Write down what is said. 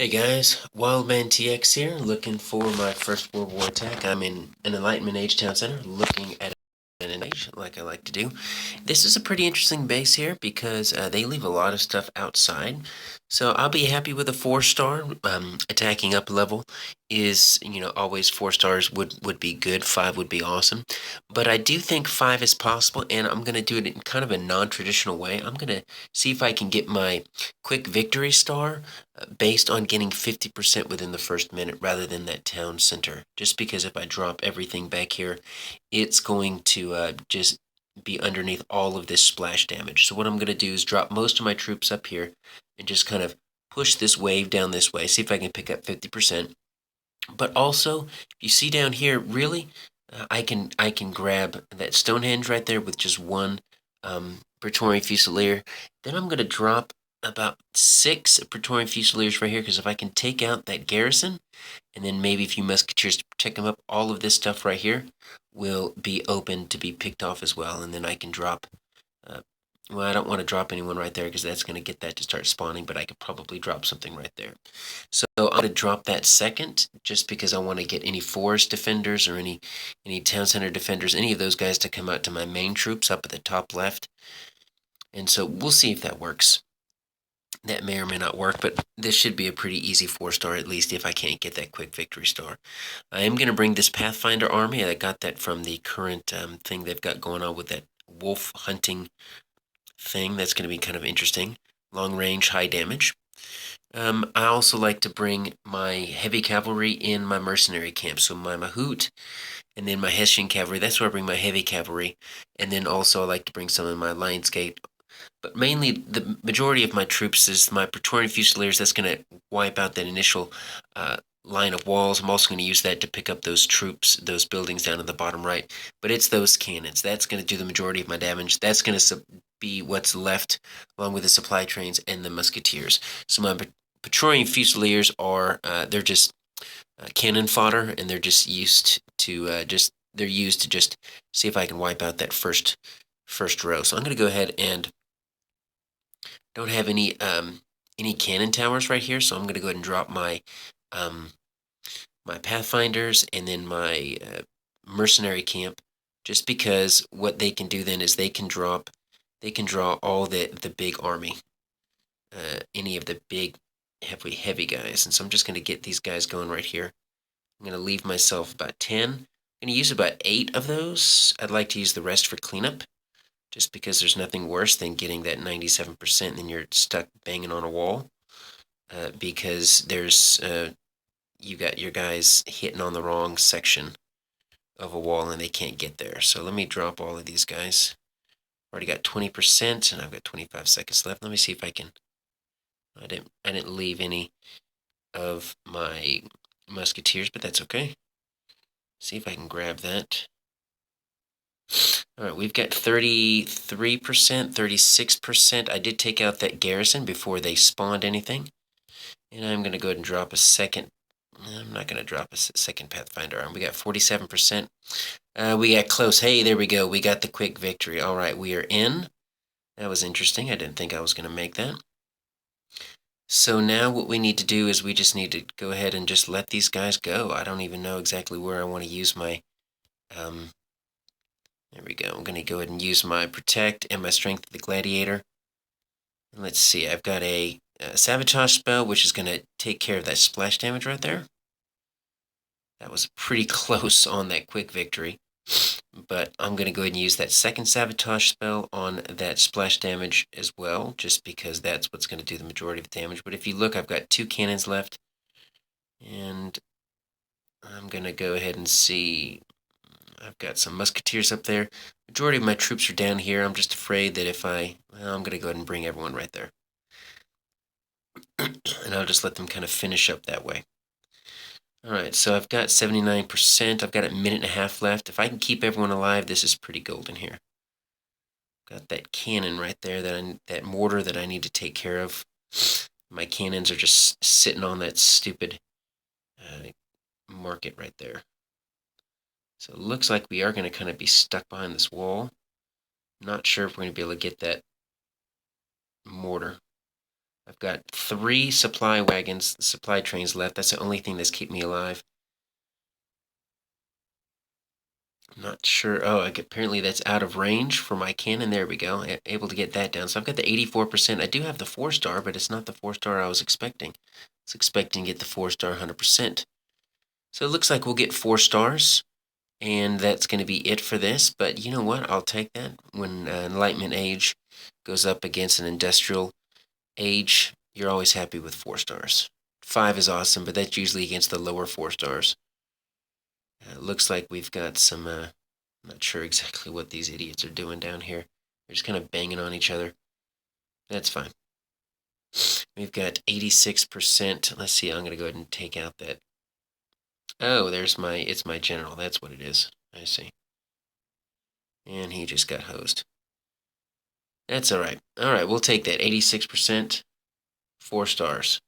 Hey guys, Wildman TX here, looking for my first World War attack. I'm in an Enlightenment Age Town Center, looking at an age like I like to do. This is a pretty interesting base here because they leave a lot of stuff outside. So I'll be happy with a 4-star. Attacking up level is, always 4 stars would be good. 5 would be awesome. But I do think 5 is possible, and I'm going to do it in kind of a non-traditional way. I'm going to see if I can get my quick victory star based on getting 50% within the first minute rather than that town center. Just because if I drop everything back here, it's going to just be underneath all of this splash damage. So what I'm going to do is drop most of my troops up here and just kind of push this wave down this way, see if I can pick up 50%. But also, if you see down here, really, I can grab that Stonehenge right there with just one Praetorian Fusilier. Then I'm going to drop about 6 Praetorian Fusiliers right here, because if I can take out that garrison, and then maybe a few musketeers to protect them up, all of this stuff right here will be open to be picked off as well, and then I can drop uh, well, I don't want to drop anyone right there because that's going to get that to start spawning, but I could probably drop something right there. So I'm going to drop that second just because I want to get any forest defenders or any town center defenders, any of those guys to come out to my main troops up at the top left. And so we'll see if that works. That may or may not work, but this should be a pretty easy 4-star, at least if I can't get that quick victory star. I am going to bring this Pathfinder army. I got that from the current thing they've got going on with that wolf hunting thing. That's going to be kind of interesting. Long range, high damage. I also like to bring my heavy cavalry in my mercenary camp. So my Mahout and then my Hessian cavalry. That's where I bring my heavy cavalry. And then also I like to bring some of my Lionsgate. But mainly the majority of my troops is my Praetorian Fusiliers. That's going to wipe out that initial line of walls. I'm also going to use that to pick up those troops, those buildings down in the bottom right. But it's those cannons. That's going to do the majority of my damage. That's going to be what's left, along with the supply trains and the musketeers. So my Praetorian Fusiliers are, they're just cannon fodder, and they're just used to they're used to just see if I can wipe out that first row. So I'm going to go ahead and don't have any cannon towers right here, so I'm going to go ahead and drop my my Pathfinders and then my mercenary camp, just because what they can do then is they can draw all the big army, any of the big heavy guys. And so I'm just going to get these guys going right here. I'm going to leave myself about 10. I'm going to use about 8 of those. I'd like to use the rest for cleanup, just because there's nothing worse than getting that 97% and then you're stuck banging on a wall, because there's you got your guys hitting on the wrong section of a wall and they can't get there. So let me drop all of these guys. Already got 20% and I've got 25 seconds left. Let me see if I can. I didn't leave any of my musketeers, but that's okay. See if I can grab that. All right, we've got 33%, 36%. I did take out that garrison before they spawned anything. And I'm going to go ahead and drop a second. I'm not going to drop a second Pathfinder arm. We got 47%. We got close. Hey, there we go. We got the quick victory. All right, we are in. That was interesting. I didn't think I was going to make that. So now what we need to do is we just need to go ahead and just let these guys go. I don't even know exactly where I want to use my... there we go. I'm going to go ahead and use my Protect and my Strength of the Gladiator. Let's see. I've got a Sabotage spell, which is going to take care of that splash damage right there. That was pretty close on that quick victory. But I'm going to go ahead and use that second Sabotage spell on that splash damage as well, just because that's what's going to do the majority of the damage. But if you look, I've got 2 cannons left. And I'm going to go ahead and see... I've got some musketeers up there. Majority of my troops are down here. I'm just afraid that if I'm going to go ahead and bring everyone right there. And I'll just let them kind of finish up that way. All right, so I've got 79%. I've got a minute and a half left. If I can keep everyone alive, this is pretty golden here. Got that cannon right there, that mortar that I need to take care of. My cannons are just sitting on that stupid market right there. So it looks like we are going to kind of be stuck behind this wall. Not sure if we're going to be able to get that mortar. I've got 3 supply wagons, supply trains left. That's the only thing that's keeping me alive. I'm not sure. Oh, apparently that's out of range for my cannon. There we go. Able to get that down. So I've got the 84%. I do have the 4-star, but it's not the 4-star I was expecting. I was expecting to get the 4-star 100%. So it looks like we'll get 4 stars, and that's going to be it for this. But you know what? I'll take that. When Enlightenment Age goes up against an Industrial Age, you're always happy with 4 stars. 5 is awesome, but that's usually against the lower 4 stars. Looks like we've got some, I'm not sure exactly what these idiots are doing down here. They're just kind of banging on each other. That's fine. We've got 86%. Let's see, I'm going to go ahead and take out that. Oh, it's my general. That's what it is. I see. And he just got hosed. That's all right. All right, we'll take that. 86%, 4 stars.